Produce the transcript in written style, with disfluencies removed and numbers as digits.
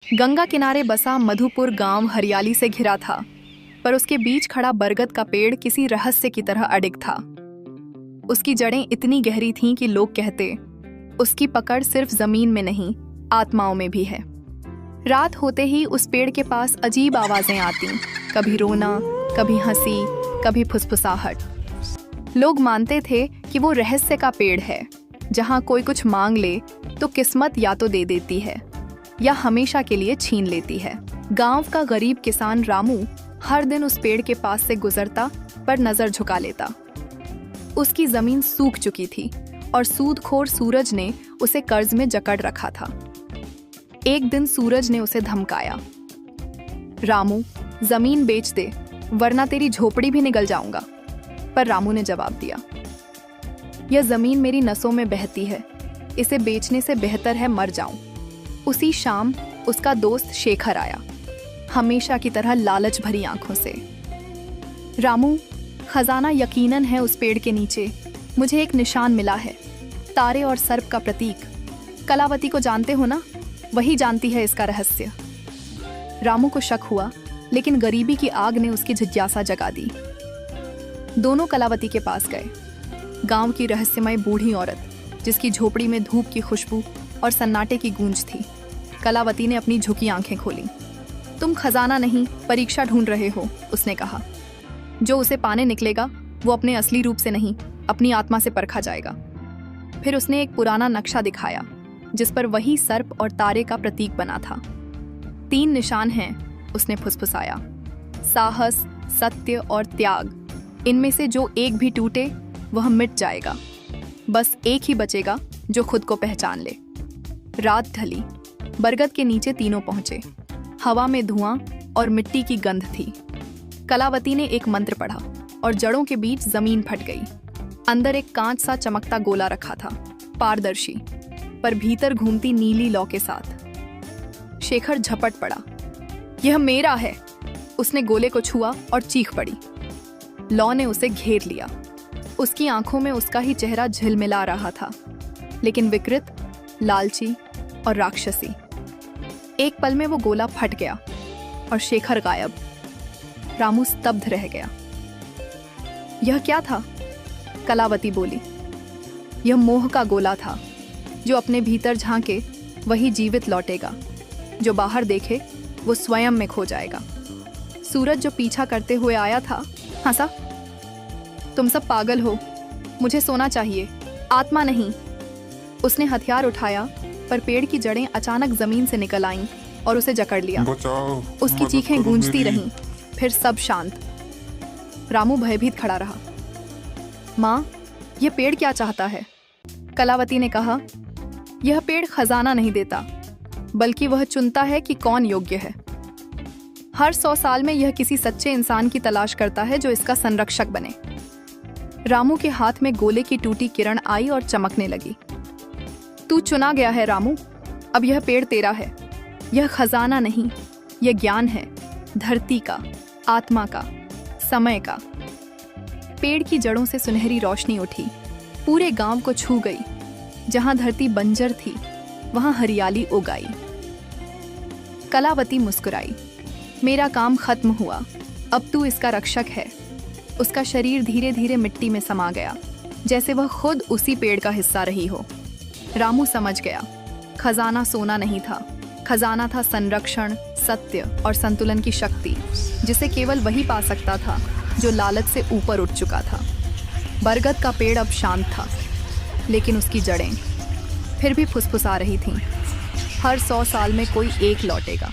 गंगा किनारे बसा मधुपुर गांव हरियाली से घिरा था, पर उसके बीच खड़ा बरगद का पेड़ किसी रहस्य की तरह अडिग था। उसकी जड़ें इतनी गहरी थीं कि लोग कहते, उसकी पकड़ सिर्फ जमीन में नहीं, आत्माओं में भी है। रात होते ही उस पेड़ के पास अजीब आवाजें आती, कभी रोना, कभी हंसी, कभी फुसफुसाहट। लोग मानते थे कि वो रहस्य का पेड़ है, जहां कोई कुछ मांग ले तो किस्मत या तो दे देती है या हमेशा के लिए छीन लेती है। गांव का गरीब किसान रामू हर दिन उस पेड़ के पास से गुजरता, पर नजर झुका लेता। उसकी जमीन सूख चुकी थी और सूदखोर सूरज ने उसे कर्ज में जकड़ रखा था। एक दिन सूरज ने उसे धमकाया, रामू, जमीन बेच दे, वरना तेरी झोपड़ी भी निगल जाऊंगा। पर रामू ने जवाब दिया, यह जमीन मेरी नसों में बहती है, इसे बेचने से बेहतर है मर जाऊं। उसी शाम उसका दोस्त शेखर आया, हमेशा की तरह लालच भरी आंखों से। रामू, खजाना यकीनन है उस पेड़ के नीचे। मुझे एक निशान मिला है, तारे और सर्प का प्रतीक। कलावती को जानते हो ना, वही जानती है इसका रहस्य। रामू को शक हुआ, लेकिन गरीबी की आग ने उसकी जिज्ञासा जगा दी। दोनों कलावती के पास गए। गांव की रहस्यमय बूढ़ी औरत, जिसकी झोपड़ी में धूप की खुशबू और सन्नाटे की गूंज थी। कलावती ने अपनी झुकी आंखें खोली। तुम खजाना नहीं, परीक्षा ढूंढ रहे हो, उसने कहा। जो उसे पाने निकलेगा वो अपने असली रूप से नहीं, अपनी आत्मा से परखा जाएगा। फिर उसने एक पुराना नक्शा दिखाया, जिस पर वही सर्प और तारे का प्रतीक बना था। 3 निशान हैं, उसने फुसफुसाया, साहस, सत्य और त्याग। इनमें से जो एक भी टूटे वह मिट जाएगा। बस एक ही बचेगा जो खुद को पहचान ले। रात ढली, बरगद के नीचे तीनों पहुंचे। हवा में धुआं और मिट्टी की गंध थी। कलावती ने एक मंत्र पढ़ा और जड़ों के बीच जमीन फट गई। अंदर एक कांच सा चमकता गोला रखा था, पारदर्शी, पर भीतर घूमती नीली लौ के साथ। शेखर झपट पड़ा, यह मेरा है। उसने गोले को छुआ और चीख पड़ी। लौ ने उसे घेर लिया। उसकी आंखों में उसका ही चेहरा झिलमिला रहा था, लेकिन विकृत, लालची और राक्षसी। एक पल में वो गोला फट गया और शेखर गायब। रामू स्तब्ध रह गया। यह क्या था? कलावती बोली, यह मोह का गोला था। जो अपने भीतर झांके वही जीवित लौटेगा, जो बाहर देखे वो स्वयं में खो जाएगा। सूरज जो पीछा करते हुए आया था, हंसा, तुम सब पागल हो, मुझे सोना चाहिए, आत्मा नहीं। उसने हथियार उठाया, पर पेड़ की जड़ें अचानक जमीन से निकल आईं और उसे जकड़ लिया। उसकी चीखें गूंजती रहीं, फिर सब शांत। रामू भयभीत खड़ा रहा। माँ, यह पेड़ क्या चाहता है? कलावती ने कहा, यह पेड़ खजाना नहीं देता, बल्कि वह चुनता है कि कौन योग्य है। हर 100 साल में यह किसी सच्चे इंसान की तलाश करता है जो इसका संरक्षक बने। रामू के हाथ में गोले की टूटी किरण आई और चमकने लगी। तू चुना गया है रामू, अब यह पेड़ तेरा है। यह खजाना नहीं, यह ज्ञान है, धरती का, आत्मा का, समय का। पेड़ की जड़ों से सुनहरी रोशनी उठी, पूरे गांव को छू गई। जहां धरती बंजर थी, वहां हरियाली उगाई। कलावती मुस्कुराई, मेरा काम खत्म हुआ, अब तू इसका रक्षक है। उसका शरीर धीरे धीरे मिट्टी में समा गया, जैसे वह खुद उसी पेड़ का हिस्सा रही हो। रामू समझ गया, खजाना सोना नहीं था, खजाना था संरक्षण, सत्य और संतुलन की शक्ति, जिसे केवल वही पा सकता था जो लालच से ऊपर उठ चुका था। बरगद का पेड़ अब शांत था, लेकिन उसकी जड़ें फिर भी फुसफुसा रही थीं, हर 100 साल में कोई एक लौटेगा।